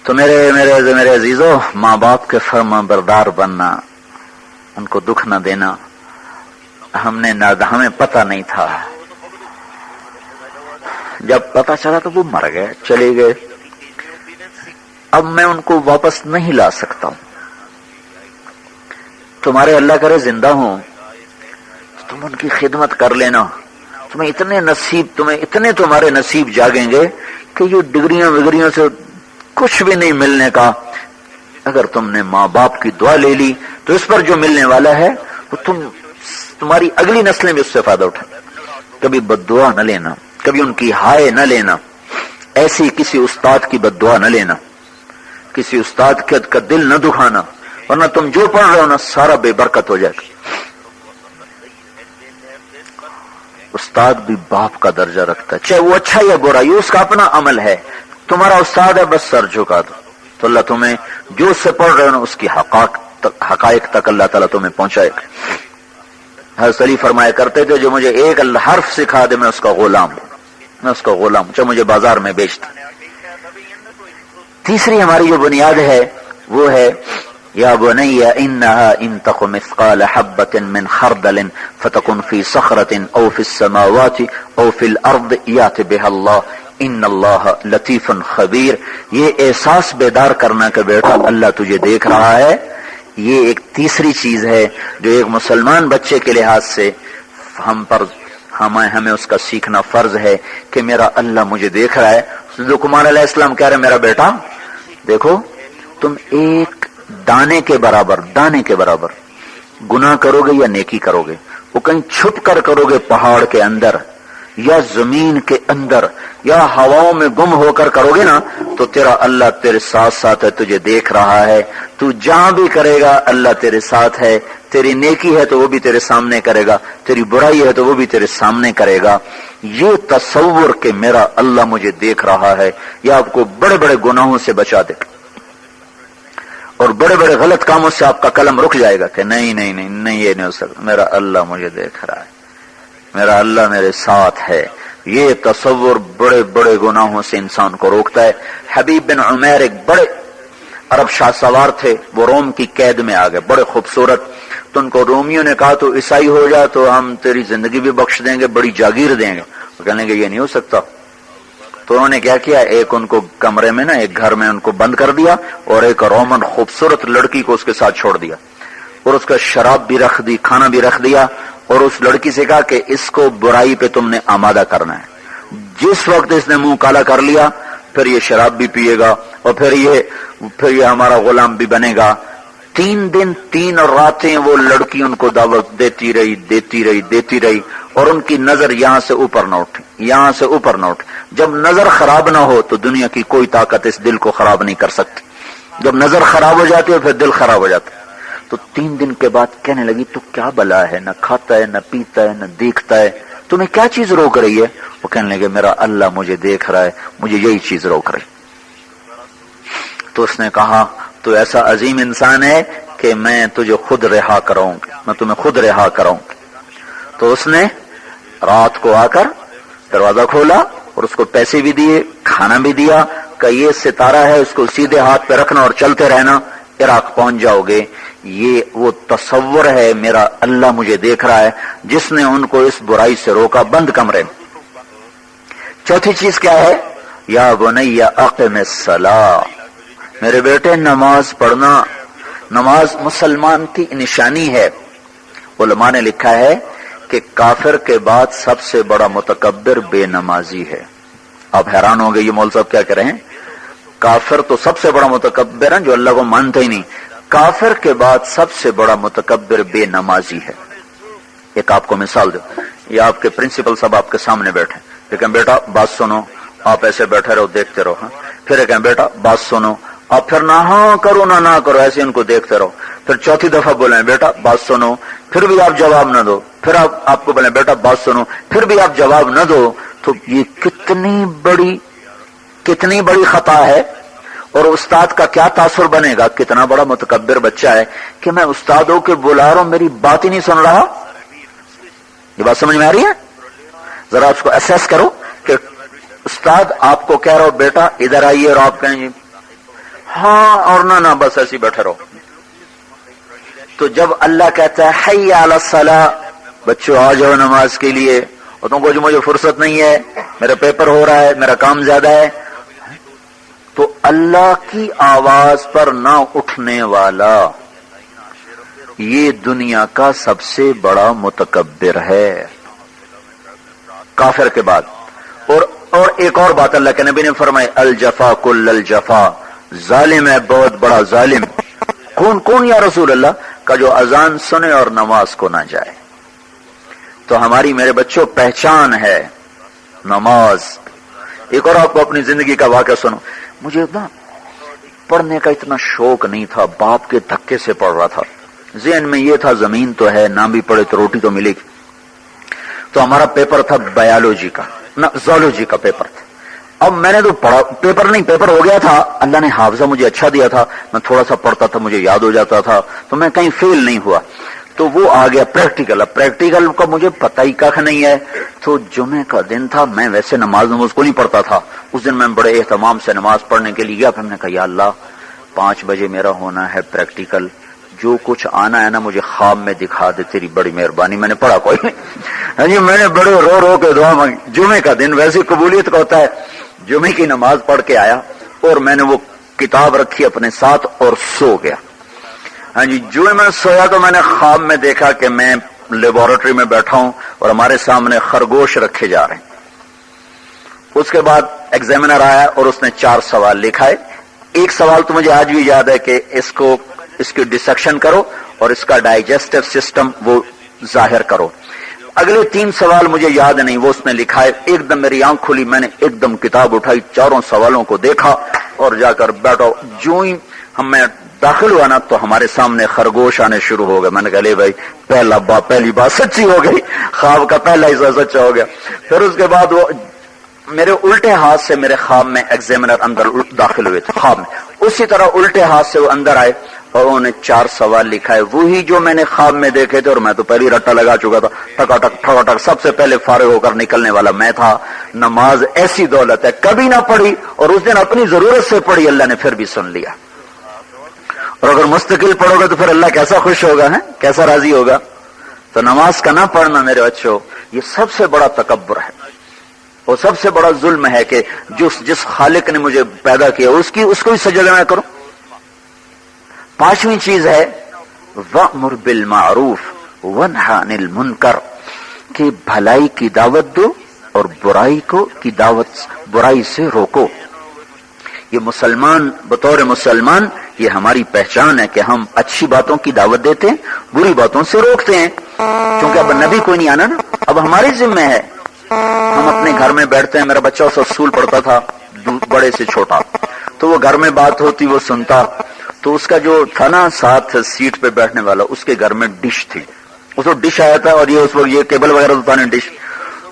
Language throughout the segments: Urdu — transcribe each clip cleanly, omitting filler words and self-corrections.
تو میرے عزیزو، ماں باپ کے فرما بردار بننا، ان کو دکھ نہ دینا، ہمیں پتہ نہیں تھا، جب پتہ چلا تو وہ مر گئے، چلے گئے، اب میں ان کو واپس نہیں لا سکتا ہوں۔ تمہارے اللہ کرے زندہ ہوں، تم ان کی خدمت کر لینا، تمہیں اتنے تمہارے نصیب جاگیں گے کہ یہ ڈگریاں سے کچھ بھی نہیں ملنے کا۔ اگر تم نے ماں باپ کی دعا لے لی تو اس پر جو ملنے والا ہے وہ تمہاری اگلی نسلیں بھی اس سے فائدہ اٹھائیں۔ کبھی بد دعا نہ لینا، کبھی ان کی ہائے نہ لینا، ایسی کسی استاد کی بد دعا نہ لینا، کسی استاد کا دل نہ دکھانا، ورنہ تم جو پڑھ رہے ہو نا سارا بے برکت ہو جائے گا۔ استاد بھی باپ کا درجہ رکھتا ہے، چاہے وہ اچھا یا برا، یہ اس کا اپنا عمل ہے۔ تمہارا استاد ہے، بس سر جھکا دو تو اللہ تمہیں جو اس سے پڑھ رہے ہو نا اس کی حقائق تک اللہ تعالیٰ تمہیں پہنچائے گا۔ حضرت علی فرمایا کرتے تھے جو مجھے ایک حرف سکھا دے میں اس کا غلام ہوں، چاہے مجھے بازار میں بیچتا۔ تیسری ہماری جو بنیاد ہے وہ ہے یا بنی انہا ان تق مثقال حبۃ من خردل فتکن فی صخرۃ او فی السماوات او فی الارض یأت بها اللہ ان اللہ لطیف خبیر۔ یہ احساس بیدار کرنا کہ بیٹا اللہ تجھے دیکھ رہا ہے، یہ ایک تیسری چیز ہے جو ایک مسلمان بچے کے لحاظ سے ہمیں اس کا سیکھنا فرض ہے کہ میرا اللہ مجھے دیکھ رہا ہے۔ لقمان علیہ السلام کہہ رہے میرا بیٹا دیکھو، تم ایک دانے کے برابر گناہ کرو گے یا نیکی کرو گے، وہ کہیں چھپ کر کرو گے پہاڑ کے اندر یا زمین کے اندر یا ہواؤں میں گم ہو کر کرو گے نا، تو تیرا اللہ تیرے ساتھ ہے، تجھے دیکھ رہا ہے، تو جہاں بھی کرے گا اللہ تیرے ساتھ ہے۔ تیری نیکی ہے تو وہ بھی تیرے سامنے کرے گا، تیری برائی ہے تو وہ بھی تیرے سامنے کرے گا۔ یہ تصور کہ میرا اللہ مجھے دیکھ رہا ہے یہ آپ کو بڑے بڑے گناہوں سے بچا دے گا، اور بڑے بڑے غلط کاموں سے آپ کا قلم رک جائے گا کہ نہیں یہ نہیں ہو سکتا، میرا اللہ مجھے دیکھ رہا ہے، میرا اللہ میرے ساتھ ہے۔ یہ تصور بڑے بڑے گناہوں سے انسان کو روکتا ہے۔ حبیب بن عمیر ایک بڑے عرب شاہ سوار تھے، وہ روم کی قید میں آ گئے، بڑے خوبصورت، تو ان کو رومیوں نے کہا تو عیسائی ہو جا تو ہم تیری زندگی بھی بخش دیں گے، بڑی جاگیر دیں گے۔ وہ کہنے لگے یہ نہیں ہو سکتا، تو انہوں نے کیا کیا، ایک ان کو کمرے میں نا ایک گھر میں ان کو بند کر دیا اور ایک رومن خوبصورت لڑکی کو اس کے ساتھ چھوڑ دیا، اور اس کا شراب بھی رکھ دی، کھانا بھی رکھ دیا، اور اس لڑکی سے کہا کہ اس کو برائی پہ تم نے آمادہ کرنا ہے، جس وقت اس نے منہ کالا کر لیا پھر یہ شراب بھی پیے گا اور پھر یہ ہمارا غلام بھی بنے گا۔ 3 دن 3 راتیں وہ لڑکی ان کو دعوت دیتی رہی اور ان کی نظر یہاں سے اوپر نہ اٹھے۔ جب نظر خراب نہ ہو تو دنیا کی کوئی طاقت اس دل کو خراب نہیں کر سکتی، جب نظر خراب ہو جاتی ہے پھر دل خراب ہو جاتا ہے۔ تو 3 دن کے بعد کہنے لگی تو کیا بلا ہے، نہ کھاتا ہے نہ پیتا ہے نہ دیکھتا ہے، تمہیں کیا چیز روک رہی ہے؟ وہ کہنے لگے میرا اللہ مجھے دیکھ رہا ہے، مجھے یہی چیز روک رہی۔ تو اس نے کہا تو ایسا عظیم انسان ہے کہ میں تجھے خود رہا کراؤں گی، میں تمہیں خود رہا کراؤں گی۔ تو اس نے رات کو آ کر دروازہ کھولا اور اس کو پیسے بھی دیے، کھانا بھی دیا کہ یہ ستارہ ہے اس کو سیدھے ہاتھ پہ رکھنا اور چلتے رہنا، عراق پہنچ جاؤ گے۔ یہ وہ تصور ہے میرا اللہ مجھے دیکھ رہا ہے جس نے ان کو اس برائی سے روکا بند کمرے میں۔ چوتھی چیز کیا ہے، یا بنی اقم الصلاۃ، میرے بیٹے نماز پڑھنا۔ نماز مسلمان کی نشانی ہے۔ علماء نے لکھا ہے کہ کافر کے بعد سب سے بڑا متکبر بے نمازی ہے۔ آپ حیران ہو گئے یہ مول صاحب کیا کہہ رہے ہیں، کافر تو سب سے بڑا متکبر ہے جو اللہ کو مانتے ہی نہیں، کافر کے بعد سب سے بڑا متکبر بے نمازی ہے۔ ایک آپ کو مثال دو، یہ آپ کے پرنسپل صاحب آپ کے سامنے بیٹھے، لیکن بیٹا بات سنو، آپ ایسے بیٹھے رہو دیکھتے رہو، ہاں پھر ایک بیٹا بات سنو، آپ پھر نہ ہاں کرو نہ کرو، ایسے ان کو دیکھتے رہو، پھر چوتھی دفعہ بولیں بیٹا بات سنو، پھر بھی آپ جواب نہ دو، پھر آپ کو بولیں بیٹا بات سنو، پھر بھی آپ جواب نہ دو، تو یہ کتنی بڑی خطا ہے۔ اور استاد کا کیا تاثر بنے گا، کتنا بڑا متکبر بچہ ہے کہ میں استادوں کے بلا رہا ہوں میری بات ہی نہیں سن رہا۔ یہ بات سمجھ میں آ رہی ہے؟ ذرا اس کو اسیس کرو کہ استاد آپ کو کہہ رہا ہو بیٹا ادھر آئیے اور آپ کہیں ہاں اور نہ بس ایسے بیٹھے رہو. تو جب اللہ کہتا ہے حی علی الصلاۃ، بچوں آ جاؤ نماز کے لیے، اور تم کو جو مجھے فرصت نہیں ہے، میرا پیپر ہو رہا ہے، میرا کام زیادہ ہے، تو اللہ کی آواز پر نہ اٹھنے والا یہ دنیا کا سب سے بڑا متکبر ہے کافر کے بعد. اور ایک اور بات اللہ کے نبی نے فرمائی، الجفا کل الجفا، ظالم ہے بہت بڑا ظالم. کون یا رسول اللہ؟ کا جو اذان سنے اور نماز کو نہ جائے. تو ہماری میرے بچوں پہچان ہے نماز. ایک اور آپ کو اپنی زندگی کا واقعہ سنو. مجھے نا پڑھنے کا اتنا شوق نہیں تھا، باپ کے دھکے سے پڑھ رہا تھا. ذہن میں یہ تھا زمین تو ہے، نہ بھی پڑھے تو روٹی تو ملے گی. تو ہمارا پیپر تھا بایولوجی کا، نہ زولوجی کا پیپر تھا. اب میں نے تو پڑھا، پیپر ہو گیا تھا. اللہ نے حافظہ مجھے اچھا دیا تھا، میں تھوڑا سا پڑھتا تھا مجھے یاد ہو جاتا تھا، تو میں کہیں فیل نہیں ہوا. تو وہ آ گیا پریکٹیکل. اب پریکٹیکل کا مجھے پتہ ہی کخ نہیں ہے. تو جمعے کا دن تھا، میں ویسے نماز کو نہیں پڑھتا تھا. اس دن میں بڑے اہتمام سے نماز پڑھنے کے لیے گیا. پھر میں نے کہا یا اللہ 5 بجے میرا ہونا ہے پریکٹیکل، جو کچھ آنا ہے نا مجھے خواب میں دکھا دے، تیری بڑی مہربانی. میں نے پڑھا کوئی نہیں. میں نے بڑے رو کے دعا مانگی. جمعے کا دن ویسے قبولیت کا ہوتا ہے. جمعے کی نماز پڑھ کے آیا اور میں نے وہ کتاب رکھی اپنے ساتھ اور سو گیا. ہاں جی، جو میں سویا تو میں نے خواب میں دیکھا کہ میں لیبارٹری میں بیٹھا ہوں اور ہمارے سامنے خرگوش رکھے جا رہے ہیں. اس کے بعد ایگزامینر آیا اور اس نے 4 سوال لکھا ہے. ایک سوال تو مجھے آج بھی یاد ہے کہ اس کی ڈسیکشن کرو اور اس کا ڈائجسٹو سسٹم وہ ظاہر کرو. اگلے 3 سوال مجھے یاد نہیں، وہ اس نے لکھا ہے. ایک دم میری آنکھ کھلی، میں نے ایک دم کتاب اٹھائی، 4 سوالوں کو دیکھا اور جا کر بیٹھا. جو ہی میں داخل ہوا نا تو ہمارے سامنے خرگوش آنے شروع ہو گئے. میں نے کہا لے بھائی پہلی بات سچی ہو گئی، خواب کا پہلا حصہ سچا ہو گیا. پھر اس کے بعد وہ میرے الٹے ہاتھ سے میرے خواب میں ایگزامینر اندر داخل ہوئے تھے خواب میں، اسی طرح الٹے ہاتھ سے وہ اندر آئے اور انہوں نے 4 سوال لکھا ہے، وہی جو میں نے خواب میں دیکھے تھے. اور میں تو پہلی رٹا لگا چکا تھا، ٹھکا سب سے پہلے فارغ ہو کر نکلنے والا میں تھا. نماز ایسی دولت ہے، کبھی نہ پڑھی اور اس دن اپنی ضرورت سے پڑھی، اللہ نے پھر بھی سن لیا. اور اگر مستقل پڑھو گے تو پھر اللہ کیسا خوش ہوگا، ہے کیسا راضی ہوگا. تو نماز کا نہ پڑھنا میرے بچوں یہ سب سے بڑا تکبر ہے اور سب سے بڑا ظلم ہے کہ جس خالق نے مجھے پیدا کیا اس کو بھی سجدہ نہ کرو. 5ویں چیز ہے وَأْمُرْ بِالْمَعْرُوفِ وَانْهَ عَنِ الْمُنْكَرِ، کہ بھلائی کی دعوت دو اور برائی سے روکو. یہ مسلمان بطور مسلمان یہ ہماری پہچان ہے کہ ہم اچھی باتوں کی دعوت دیتے ہیں، بری باتوں سے روکتے ہیں. کیونکہ اب نبی کوئی نہیں آنا نا، اب ہماری ذمہ ہے. ہم اپنے گھر میں بیٹھتے ہیں. میرا بچہ اس اسکول پڑھتا تھا، بڑے سے چھوٹا، تو وہ گھر میں بات ہوتی وہ سنتا. تو اس کا جو تھا نا ساتھ سیٹ پہ بیٹھنے والا، اس کے گھر میں ڈش تھی. اس کو ڈش آیا تھا اور یہ اس وقت یہ کیبل وغیرہ ہوتا نا ڈش.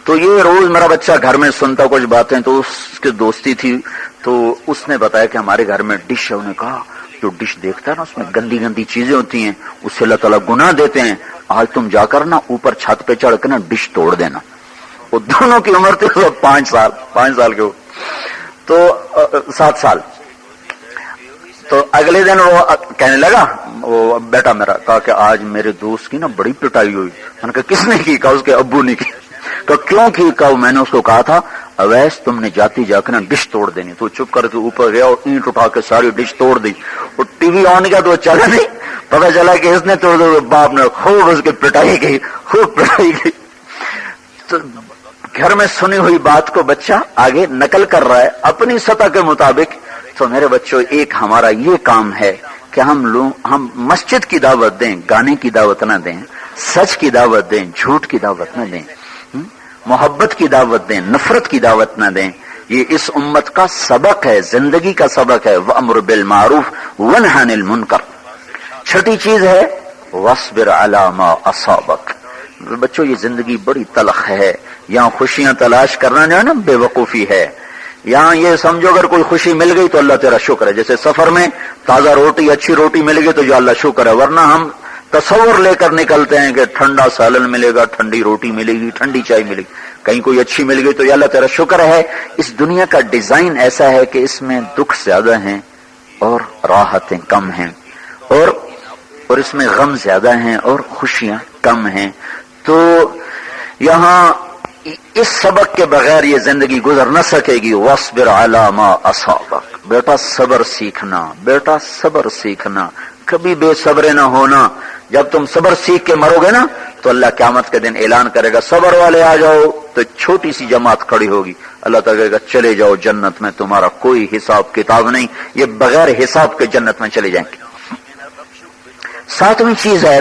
تو یہ روز میرا بچہ گھر میں سنتا کچھ باتیں. تو اس کے دوستی تھی تو اس نے بتایا کہ ہمارے گھر میں ڈش ہے. انہوں نے کہا جو ڈش دیکھتا ہے نا اس میں گندی گندی چیزیں ہوتی ہیں، اس سے اللہ تعالیٰ گناہ دیتے ہیں. آج تم جا کر نا اوپر چھت پہ چڑھ کے نا ڈش توڑ دینا. وہ دونوں کی عمر تھی 5 سال کے، تو 7 سال. تو اگلے دن وہ کہنے لگا، وہ بیٹا میرا کہا کہ آج میرے دوست کی نا بڑی پٹائی ہوئی. میں نے کہا کس نے کی؟ کہا اس کے ابو نے کی. کہ کیوں کی؟ کہا میں نے اس کو کہا تھا اویس تم نے جاتی جا کے نا ڈش توڑ دینی. تو چپ کر کے اوپر گیا اور اینٹ اٹھا کے ساری ڈش توڑ دی. وہ ٹی وی آن کیا تو وہ چلا نہیں، پتا چلا کہ اس نے توڑ دی. باپ نے خوب اس کی پٹائی کی. تو گھر میں سنی ہوئی بات کو بچہ آگے نقل کر رہا ہے اپنی سطح کے مطابق. تو میرے بچوں ایک ہمارا یہ کام ہے کہ ہم مسجد کی دعوت دیں، گانے کی دعوت نہ دیں، سچ کی دعوت دیں، جھوٹ کی دعوت نہ دیں، محبت کی دعوت دیں، نفرت کی دعوت نہ دیں. یہ اس امت کا سبق ہے، زندگی کا سبق ہے. وَأْمُرْ بِالْمَعْرُوفِ وَانْهَ عَنِ الْمُنْكَرِ. 6ٹھی چیز ہے وَاصْبِرْ عَلَى مَا أَصَابَكَ. بچوں یہ زندگی بڑی تلخ ہے. یہاں خوشیاں تلاش کرنا جو ہے نا بے وقوفی ہے. یہاں یہ سمجھو اگر کوئی خوشی مل گئی تو اللہ تیرا شکر ہے. جیسے سفر میں تازہ روٹی اچھی روٹی مل گئی تو جو اللہ شکر ہے. ورنہ ہم تصور لے کر نکلتے ہیں کہ ٹھنڈا سالن ملے گا، ٹھنڈی روٹی ملے گی، ٹھنڈی چائے ملے گی. کہیں کوئی اچھی مل گئی تو یا اللہ تیرا شکر ہے. اس دنیا کا ڈیزائن ایسا ہے کہ اس میں دکھ زیادہ ہیں اور راحتیں کم ہیں اور اس میں غم زیادہ ہیں اور خوشیاں کم ہیں. تو یہاں اس سبق کے بغیر یہ زندگی گزر نہ سکے گی. واصبر علی ما اصابک، بیٹا صبر سیکھنا، بیٹا صبر سیکھنا، کبھی بے صبر نہ ہونا. جب تم صبر سیکھ کے مرو گے نا تو اللہ قیامت کے دن اعلان کرے گا صبر والے آ جاؤ، تو چھوٹی سی جماعت کھڑی ہوگی. اللہ تعالیٰ کہے گا چلے جاؤ جنت میں، تمہارا کوئی حساب کتاب نہیں، یہ بغیر حساب کے جنت میں چلے جائیں گے. ساتویں چیز ہے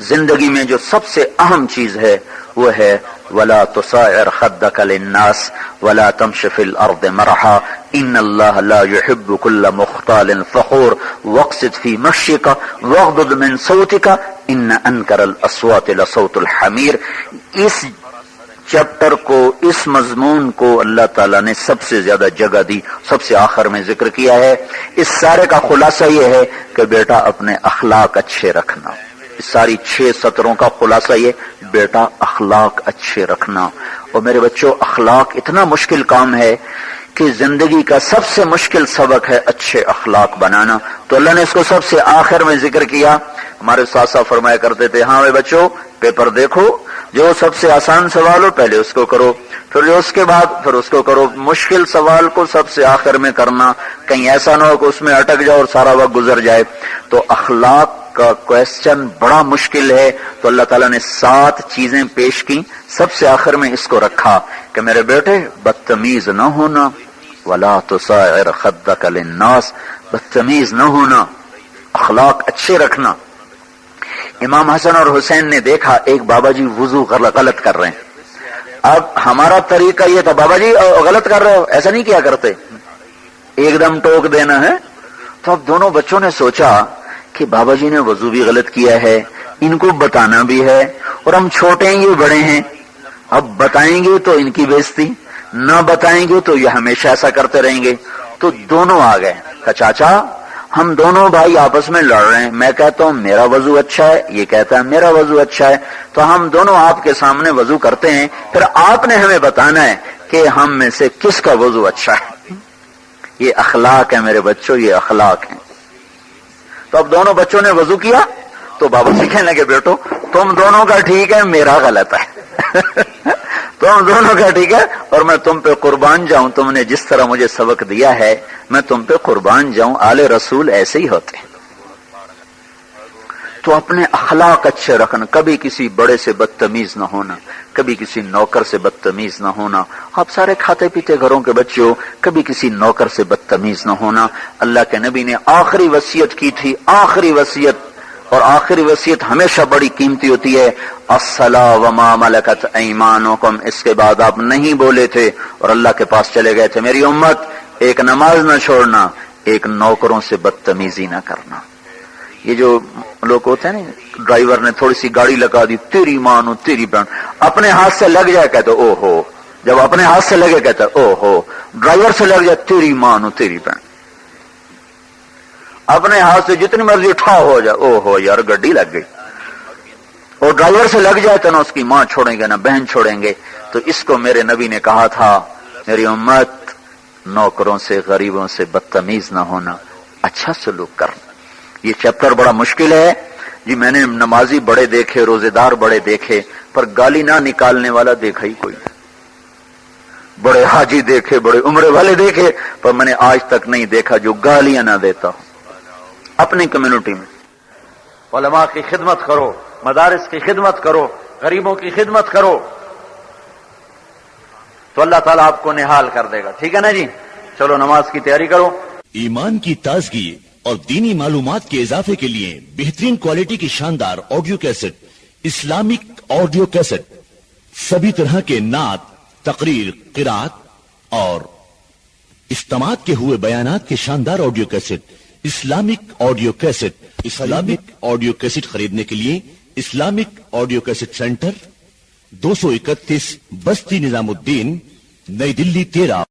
زندگی میں جو سب سے اہم چیز ہے وہ ہے ولا تصائر خدك للناس ولا تمش في الارض مرحا ان الله لا يحب كل مختال فخور واقصد في مشيك واغضض من صوتك ان انكر الاصوات لصوت الحمير. اس چیپٹر کو، اس مضمون کو اللہ تعالیٰ نے سب سے زیادہ جگہ دی، سب سے آخر میں ذکر کیا ہے. اس سارے کا خلاصہ یہ ہے کہ بیٹا اپنے اخلاق اچھے رکھنا. اس ساری 6 سطروں کا خلاصہ یہ، بیٹا اخلاق اچھے رکھنا. اور میرے بچوں، اخلاق اتنا مشکل کام ہے کہ زندگی کا سب سے مشکل سبق ہے اچھے اخلاق بنانا. تو اللہ نے اس کو سب سے آخر میں ذکر کیا. ہمارے استاد صاحب فرمایا کرتے تھے ہاں بچوں پیپر دیکھو، جو سب سے آسان سوال ہو پہلے اس کو کرو، پھر جو اس کے بعد پھر اس کو کرو. مشکل سوال کو سب سے آخر میں کرنا، کہیں ایسا نہ ہو کہ اس میں اٹک جاؤ اور سارا وقت گزر جائے. تو اخلاق کا کویسچن بڑا مشکل ہے. تو اللہ تعالیٰ نے 7 چیزیں پیش کی، سب سے آخر میں اس کو رکھا کہ میرے بیٹے بدتمیز نہ ہونا، ولا تصائر خدك للناس، بدتمیز نہ ہونا، اخلاق اچھے رکھنا. امام حسن اور حسین نے دیکھا ایک بابا جی وضو غلط کر رہے ہیں. اب ہمارا طریقہ یہ تھا بابا جی غلط کر رہے ہو، ایسا نہیں کیا کرتے، ایک دم ٹوک دینا ہے. تو اب دونوں بچوں نے سوچا کہ بابا جی نے وضو بھی غلط کیا ہے، ان کو بتانا بھی ہے، اور ہم چھوٹے ہیں یہ بڑے ہیں، اب بتائیں گے تو ان کی بےزتی، نہ بتائیں گے تو یہ ہمیشہ ایسا کرتے رہیں گے. تو دونوں آ گئے کہ چاچا ہم دونوں بھائی آپس میں لڑ رہے ہیں، میں کہتا ہوں میرا وضو اچھا ہے، یہ کہتا ہے میرا وضو اچھا ہے، تو ہم دونوں آپ کے سامنے وضو کرتے ہیں، پھر آپ نے ہمیں بتانا ہے کہ ہم میں سے کس کا وضو اچھا ہے. یہ اخلاق ہے میرے بچوں، یہ اخلاق ہے. تو اب دونوں بچوں نے وضو کیا تو بابا سے کہنے لگے بیٹو تم دونوں کا ٹھیک ہے، میرا غلط ہے. تم دونوں کا ٹھیک ہے اور میں تم پہ قربان جاؤں، تم نے جس طرح مجھے سبق دیا ہے میں تم پہ قربان جاؤں. آل رسول ایسے ہی ہوتے ہیں. تو اپنے اخلاق اچھے رکھنا، کبھی کسی بڑے سے بدتمیز نہ ہونا، کبھی کسی نوکر سے بدتمیز نہ ہونا. آپ سارے کھاتے پیتے گھروں کے بچوں، کبھی کسی نوکر سے بدتمیز نہ ہونا. اللہ کے نبی نے آخری وصیت کی تھی، آخری وصیت، اور آخری وصیت ہمیشہ بڑی قیمتی ہوتی ہے، الصلاۃ وما ملکت ایمانکم. اس کے بعد آپ نہیں بولے تھے اور اللہ کے پاس چلے گئے تھے میری امت ایک نماز نہ چھوڑنا، ایک نوکروں سے بدتمیزی نہ کرنا. یہ جو لوگ ہوتے ہیں نا، ڈرائیور نے تھوڑی سی گاڑی لگا دی، تیری مانو تیری بہن، اپنے ہاتھ سے لگ جائے کہتے او ہو، جب اپنے ہاتھ سے لگے کہتے او ہو، ڈرائیور سے لگ جائے تیری مانو تیری بہن، اپنے ہاتھ سے جتنی مرضی اٹھا ہو جائے او ہو یار گڈی لگ گئی. اور ڈرائیور سے لگ جائے تو نہ اس کی ماں چھوڑیں گے نہ بہن چھوڑیں گے. تو اس کو میرے نبی نے کہا تھا میری امت نوکروں سے غریبوں سے بدتمیز نہ ہونا، اچھا سلوک کرنا. یہ چیپٹر بڑا مشکل ہے جی. میں نے نمازی بڑے دیکھے، روزے دار بڑے دیکھے، پر گالی نہ نکالنے والا دیکھا ہی کوئی. بڑے حاجی دیکھے، بڑے عمرے والے دیکھے، پر میں نے آج تک نہیں دیکھا جو گالیاں نہ دیتا ہو. اپنی کمیونٹی میں علماء کی خدمت کرو، مدارس کی خدمت کرو، غریبوں کی خدمت کرو، تو اللہ تعالیٰ آپ کو نہال کر دے گا. ٹھیک ہے نا جی؟ چلو نماز کی تیاری کرو. ایمان کی تازگی اور دینی معلومات کے اضافے کے لیے بہترین کوالٹی کی شاندار audio cassette, Islamic audio cassette, سبھی طرح کے نعت، تقریر، قرات اور اجتماعات کے ہوئے بیانات کے شاندار audio cassette, Islamic audio cassette خریدنے کے لیے اسلامک آڈیو کیسٹ سینٹر 231 بستی نظام الدین، نئی دلی 13